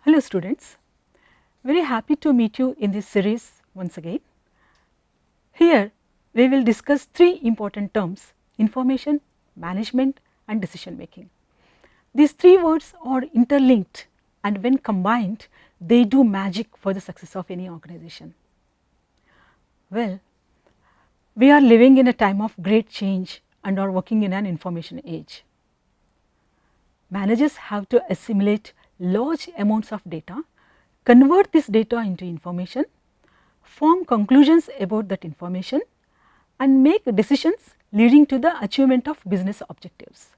Hello students, very happy to meet you in this series once again. Here we will discuss three important terms: information, management and decision making. These three words are interlinked, and when combined they do magic for the success of any organization. Well, we are living in a time of great change and are working in an information age. Managers have to assimilate large amounts of data, convert this data into information, form conclusions about that information and make decisions leading to the achievement of business objectives.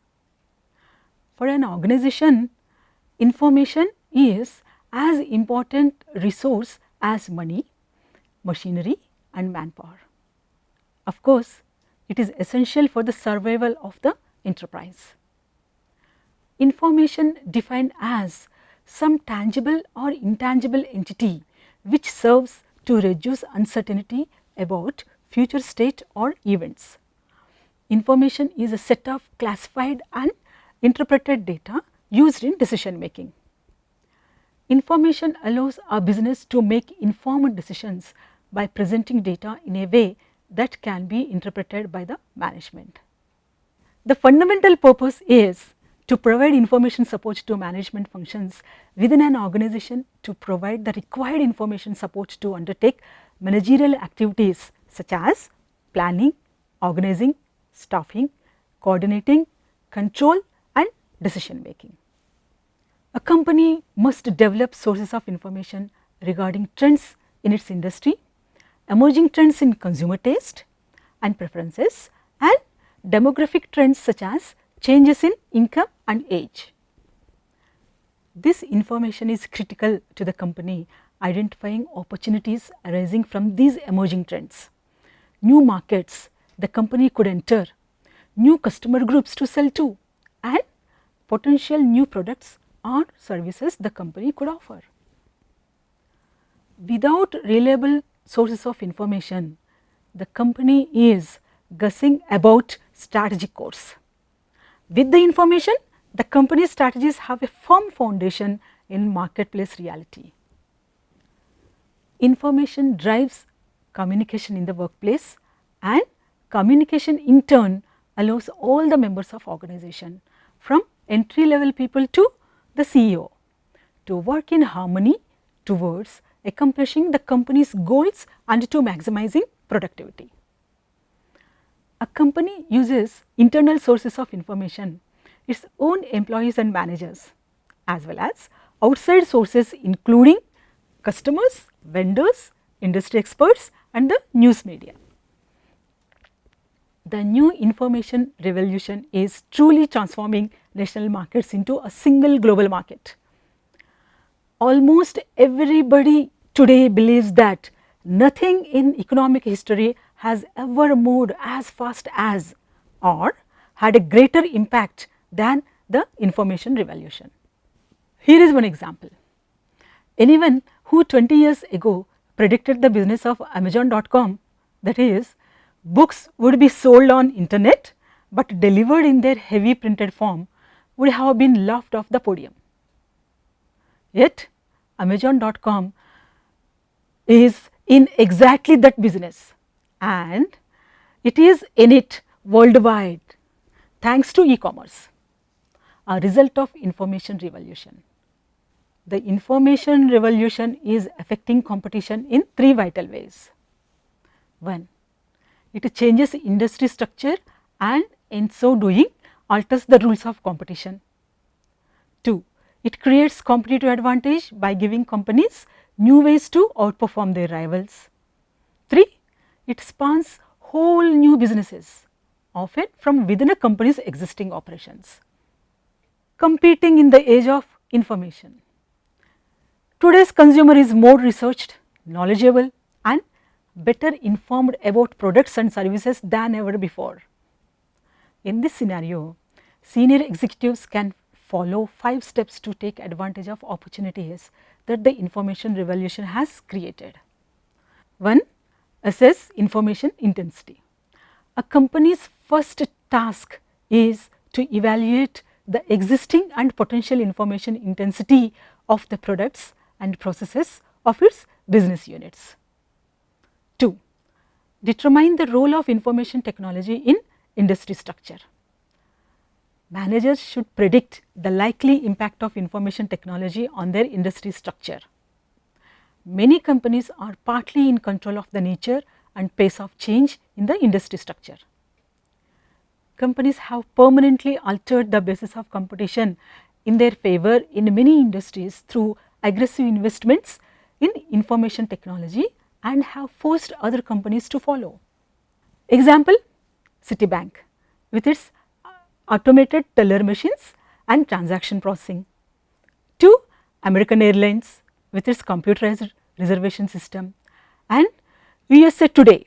For an organization, information is as important resource as money, machinery and manpower. Of course, it is essential for the survival of the enterprise. Information defined as some tangible or intangible entity which serves to reduce uncertainty about future state or events. Information is a set of classified and interpreted data used in decision making. Information allows our business to make informed decisions by presenting data in a way that can be interpreted by the management. The fundamental purpose is to provide information support to management functions within an organization to provide the required information support to undertake managerial activities such as planning, organizing, staffing, coordinating, control and decision making. A company must develop sources of information regarding trends in its industry, emerging trends in consumer taste and preferences and demographic trends such as changes in income and age. This information is critical to the company identifying opportunities arising from these emerging trends, new markets the company could enter, new customer groups to sell to and potential new products or services the company could offer. Without reliable sources of information, the company is guessing about strategic course. With the information, the company's strategies have a firm foundation in marketplace reality. Information drives communication in the workplace and communication in turn allows all the members of organization from entry level people to the CEO to work in harmony towards accomplishing the company's goals and to maximizing productivity. A company uses internal sources of information, its own employees and managers, as well as outside sources including customers, vendors, industry experts and the news media. The new information revolution is truly transforming national markets into a single global market. Almost everybody today believes that nothing in economic history has ever moved as fast as or had a greater impact than the information revolution. Here is one example. Anyone who 20 years ago predicted the business of Amazon.com, that is, books would be sold on internet but delivered in their heavy printed form, would have been laughed off the podium. Yet Amazon.com is in exactly that business and it is in it worldwide thanks to e-commerce, a result of information revolution. The information revolution is affecting competition in three vital ways. 1. It changes industry structure and in so doing alters the rules of competition. 2. It creates competitive advantage by giving companies new ways to outperform their rivals. 3. It spawns whole new businesses, often from within a company's existing operations. Competing in the age of information. Today's consumer is more researched, knowledgeable and better informed about products and services than ever before. In this scenario, senior executives can follow 5 steps to take advantage of opportunities that the information revolution has created. 1. Assess information intensity. A company's first task is to evaluate the existing and potential information intensity of the products and processes of its business units. 2. Determine the role of information technology in industry structure. Managers should predict the likely impact of information technology on their industry structure. Many companies are partly in control of the nature and pace of change in the industry structure. Companies have permanently altered the basis of competition in their favor in many industries through aggressive investments in information technology and have forced other companies to follow. Example, Citibank with its automated teller machines and transaction processing. 2. American Airlines with its computerized reservation system, and USA Today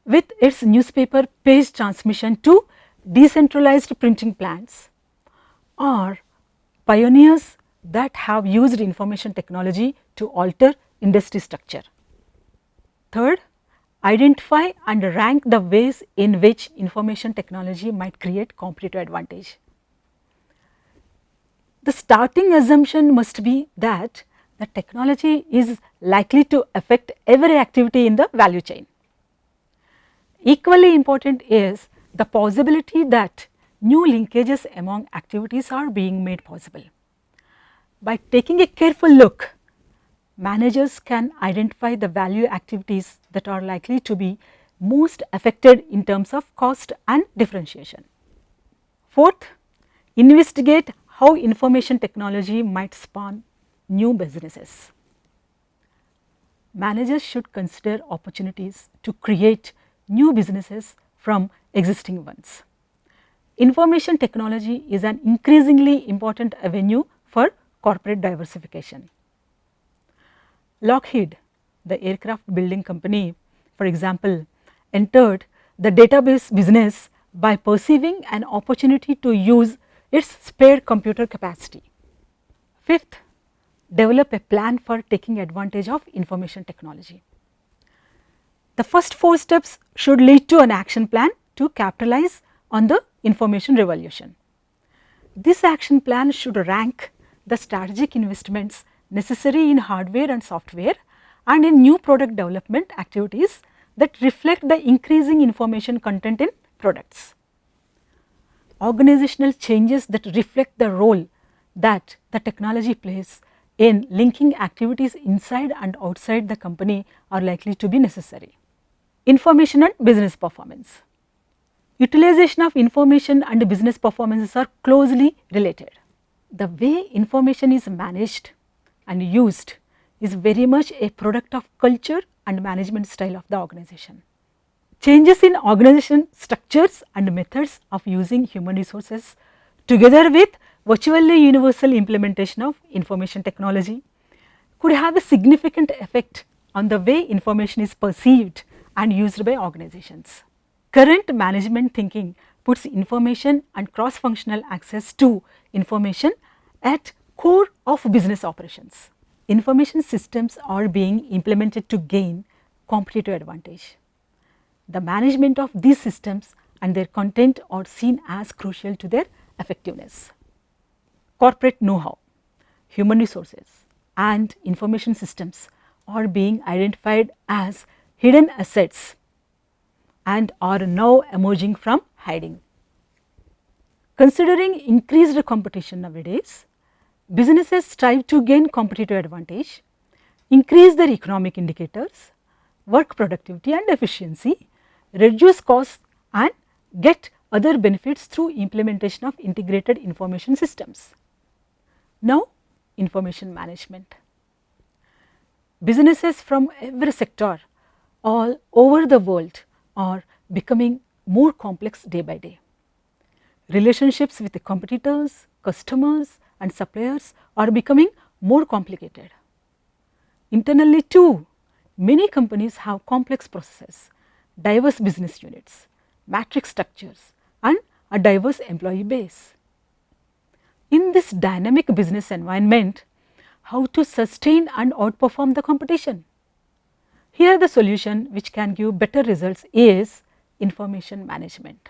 with its newspaper page transmission to decentralized printing plants, are pioneers that have used information technology to alter industry structure. Third, identify and rank the ways in which information technology might create competitive advantage. The starting assumption must be that the technology is likely to affect every activity in the value chain. Equally important is the possibility that new linkages among activities are being made possible. By taking a careful look, managers can identify the value activities that are likely to be most affected in terms of cost and differentiation. Fourth, investigate how information technology might spawn new businesses. Managers should consider opportunities to create new businesses from existing ones. Information technology is an increasingly important avenue for corporate diversification. Lockheed, the aircraft building company, for example, entered the database business by perceiving an opportunity to use its spare computer capacity. Fifth, develop a plan for taking advantage of information technology. The first 4 steps should lead to an action plan to capitalize on the information revolution. This action plan should rank the strategic investments necessary in hardware and software and in new product development activities that reflect the increasing information content in products. Organizational changes that reflect the role that the technology plays in linking activities inside and outside the company are likely to be necessary. Information and business performance. Utilization of information and business performances are closely related. The way information is managed and used is very much a product of culture and management style of the organization. Changes in organization structures and methods of using human resources together with virtually universal implementation of information technology could have a significant effect on the way information is perceived and used by organizations. Current management thinking puts information and cross-functional access to information at core of business operations. Information systems are being implemented to gain competitive advantage. The management of these systems and their content are seen as crucial to their effectiveness. Corporate know-how, human resources and information systems are being identified as hidden assets and are now emerging from hiding. Considering increased competition nowadays, businesses strive to gain competitive advantage, increase their economic indicators, work productivity and efficiency, reduce costs and get other benefits through implementation of integrated information systems. Now, information management. Businesses from every sector all over the world are becoming more complex day by day. Relationships with the competitors, customers and suppliers are becoming more complicated. Internally too, many companies have complex processes, diverse business units, matrix structures and a diverse employee base. In this dynamic business environment, how to sustain and outperform the competition? Here the solution which can give better results is information management.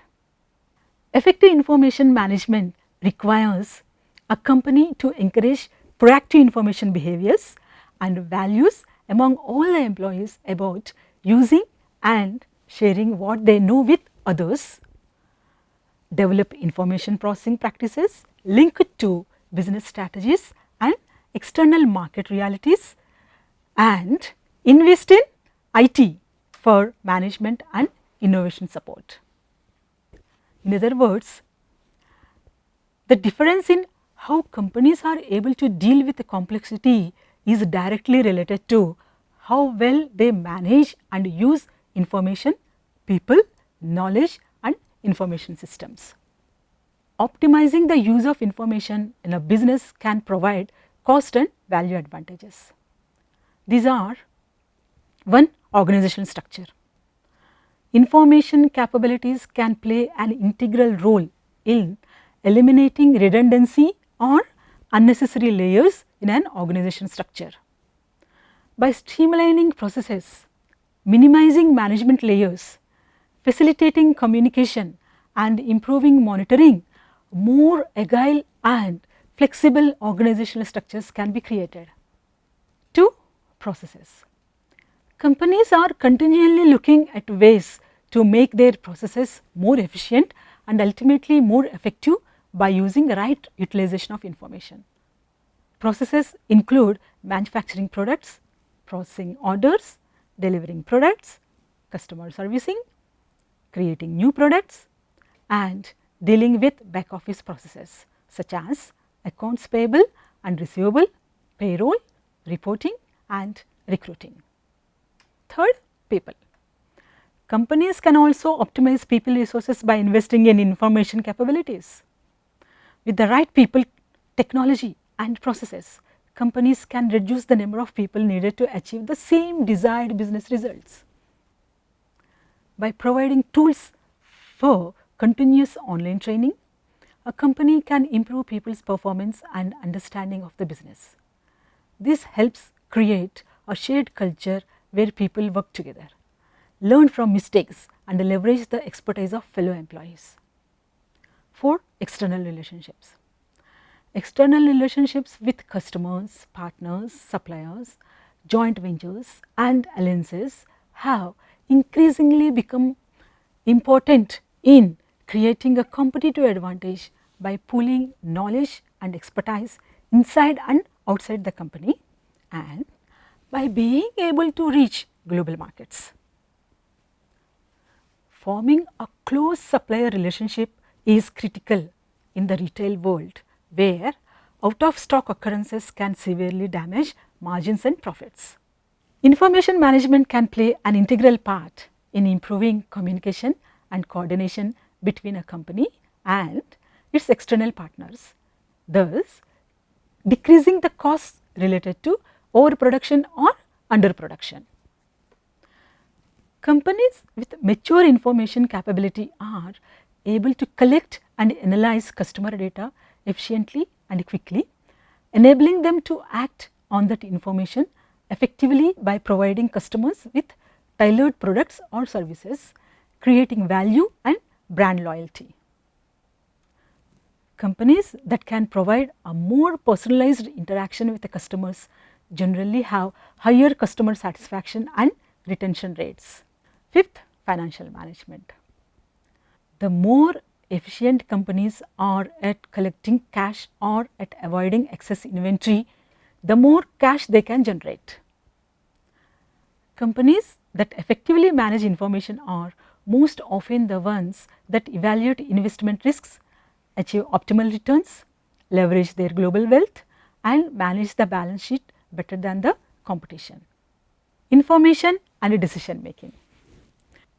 Effective information management requires a company to encourage proactive information behaviors and values among all the employees about using and sharing what they know with others, develop information processing practices linked to business strategies and external market realities, and invest in IT for management and innovation support. In other words, the difference in how companies are able to deal with the complexity is directly related to how well they manage and use information, people, knowledge and information systems. Optimizing the use of information in a business can provide cost and value advantages. These are: 1. Organizational structure. Information capabilities can play an integral role in eliminating redundancy or unnecessary layers in an organization structure. By streamlining processes, minimizing management layers, facilitating communication and improving monitoring, more agile and flexible organizational structures can be created. 2. Processes. Companies are continually looking at ways to make their processes more efficient and ultimately more effective by using the right utilization of information. Processes include manufacturing products, processing orders, delivering products, customer servicing, creating new products and dealing with back office processes such as accounts payable and receivable, payroll, reporting and recruiting. 3rd, people. Companies can also optimize people resources by investing in information capabilities. With the right people, technology and processes, companies can reduce the number of people needed to achieve the same desired business results. By providing tools for continuous online training, a company can improve people's performance and understanding of the business. This helps create a shared culture where people work together, learn from mistakes and leverage the expertise of fellow employees. 4. External relationships. External relationships with customers, partners, suppliers, joint ventures and alliances have increasingly become important in creating a competitive advantage by pooling knowledge and expertise inside and outside the company and by being able to reach global markets. Forming a close supplier relationship is critical in the retail world, where out of stock occurrences can severely damage margins and profits. Information management can play an integral part in improving communication and coordination between a company and its external partners, thus decreasing the costs related to overproduction or underproduction. Companies with mature information capability are able to collect and analyze customer data efficiently and quickly, enabling them to act on that information effectively by providing customers with tailored products or services, creating value and brand loyalty. Companies that can provide a more personalized interaction with the customers generally have higher customer satisfaction and retention rates. 5th, financial management. The more efficient companies are at collecting cash or at avoiding excess inventory, the more cash they can generate. Companies that effectively manage information are most often the ones that evaluate investment risks, achieve optimal returns, leverage their global wealth and manage the balance sheet better than the competition. Information and decision making.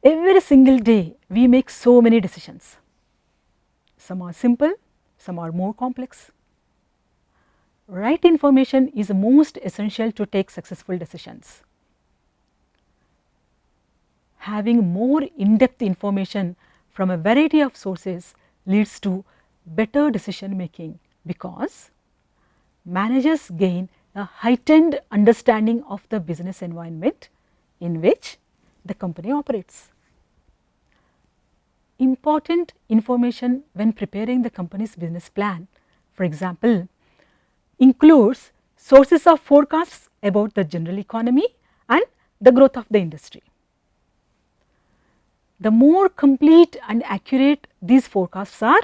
Every single day we make so many decisions. Some are simple, some are more complex. Right information is most essential to take successful decisions. Having more in-depth information from a variety of sources leads to better decision making because managers gain a heightened understanding of the business environment in which the company operates. Important information when preparing the company's business plan, for example, includes sources of forecasts about the general economy and the growth of the industry. The more complete and accurate these forecasts are,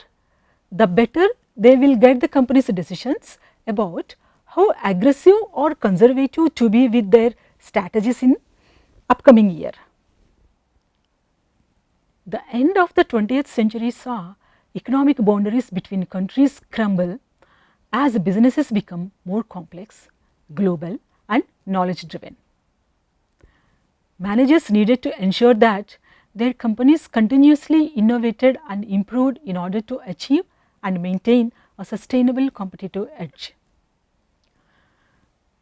the better they will guide the company's decisions about how aggressive or conservative to be with their strategies in upcoming year. The end of the 20th century saw economic boundaries between countries crumble as businesses become more complex, global and knowledge driven. Managers needed to ensure that their companies continuously innovated and improved in order to achieve and maintain a sustainable competitive edge.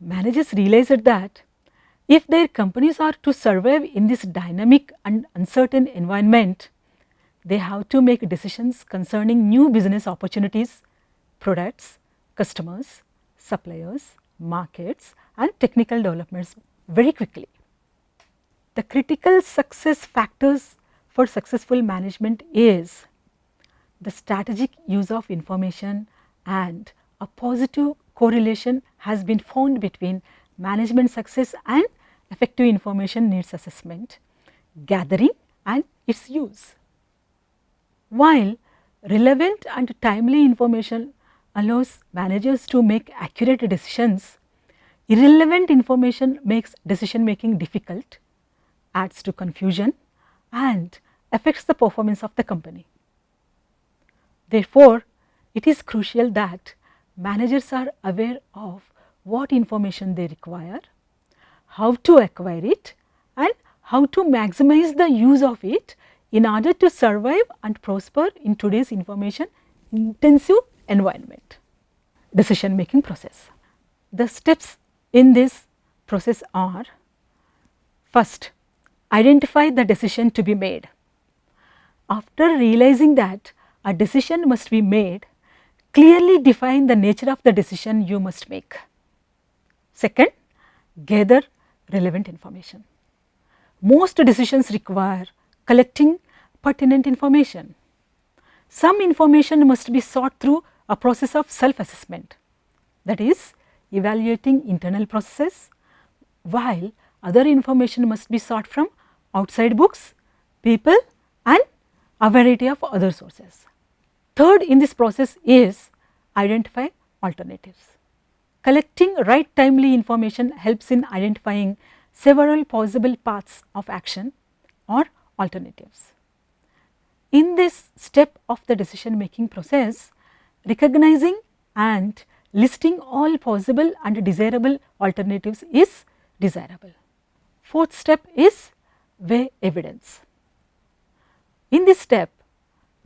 Managers realized that if their companies are to survive in this dynamic and uncertain environment, they have to make decisions concerning new business opportunities, products, customers, suppliers, markets and technical developments very quickly. The critical success factors for successful management is the strategic use of information, and a positive correlation has been found between management success and effective information needs assessment, gathering and its use. While relevant and timely information allows managers to make accurate decisions, irrelevant information makes decision making difficult, adds to confusion and affects the performance of the company. Therefore, it is crucial that managers are aware of what information they require, how to acquire it and how to maximize the use of it in order to survive and prosper in today's information intensive environment. Decision making process. The steps in this process are: first, identify the decision to be made. After realizing that a decision must be made, clearly define the nature of the decision you must make. Second, gather relevant information. Most decisions require collecting pertinent information. Some information must be sought through a process of self-assessment, that is, evaluating internal processes, while other information must be sought from outside books, people and a variety of other sources. Third in this process is identify alternatives. Collecting right timely information helps in identifying several possible paths of action or alternatives. In this step of the decision making process, recognizing and listing all possible and desirable alternatives is desirable. Fourth step is weigh evidence. In this step,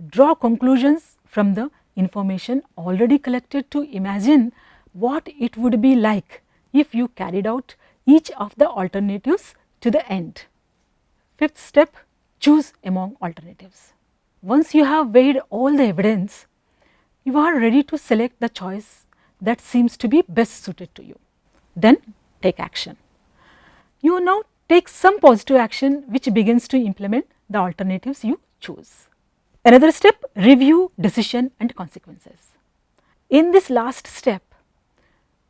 draw conclusions from the information already collected to imagine what it would be like if you carried out each of the alternatives to the end. Fifth step, choose among alternatives. Once you have weighed all the evidence, you are ready to select the choice that seems to be best suited to you. Then take action. You now take some positive action which begins to implement the alternatives you choose. Another step, review decision and consequences. In this last step,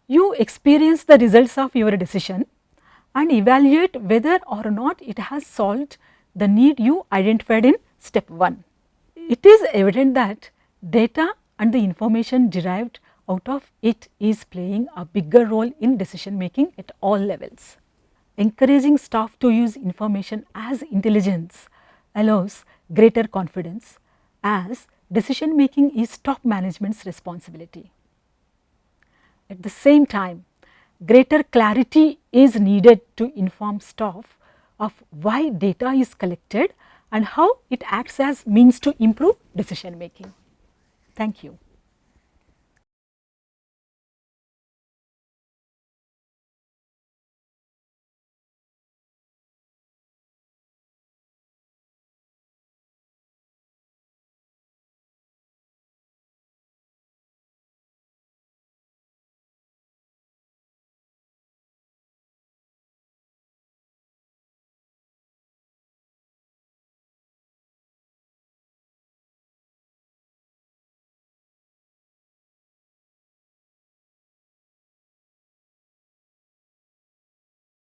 you experience the results of your decision and evaluate whether or not it has solved the need you identified in step 1. It is evident that data and the information derived out of it is playing a bigger role in decision making at all levels. Encouraging staff to use information as intelligence allows greater confidence, as decision making is top management's responsibility. At the same time, greater clarity is needed to inform staff of why data is collected and how it acts as means to improve decision making. Thank you.